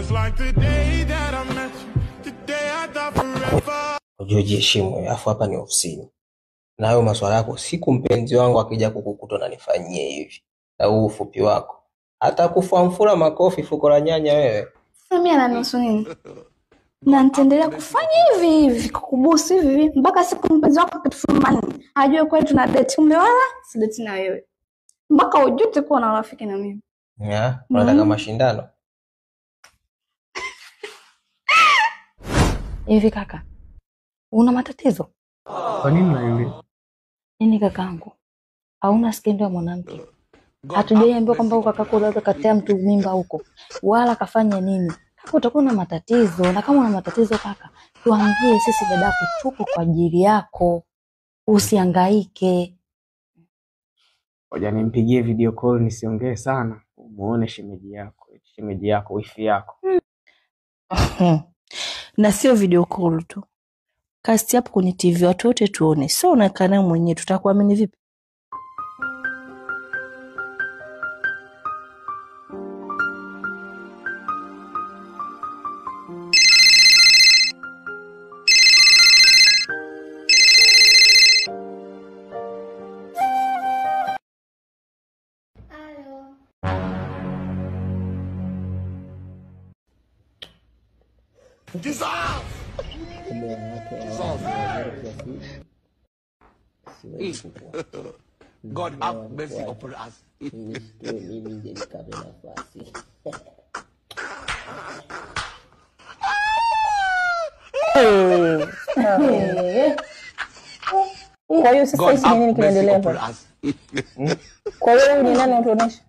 Just like the day that I met you, the day I thought forever. Ujiheshimu, afu hapa ni ofisini. Na hayo maswala yako, siku mpenzi wangu akija kukukuta na nifanyie hivi. Na huu ufupi wako. Hata kufuamfura makofi fuko la nyanya wewe. Mimi ananusu nini? Na nitaendelea kufanya hivi kukubusu hivi mpaka siku mpenzi wako akitufumani. Ajue kweli tuna date kumbe wala si date na wewe. Mpaka ujute kuwa na rafiki na mimi. Ya, unataka mashindano? Hivi kaka, una matatizo? Kwa nini na hivi? Nini kakangu? Hauna skendo ya mwanamke. Hatujaambiwa kwamba ukakako unaweza katea mtu mimba huko. Wala kafanya nini? Kaka utakuwa na matatizo, na kama una matatizo kaka, tuambie sisi dadako tuko kwa ajili yako. Usihangaike. Ngoja nimpigie video call nisiongee sana. Muone shemeji yako, wifi yako. Na sio video call tu. Cast hapo kwenye TV watu wote tuone. Sio unakaa mwenyewe, tutakuamini vipi? God have mercy upon us. Kwa hiyo sasa hivi nini kinaendelea hapa? Kwa hiyo ni nani unatuonesha?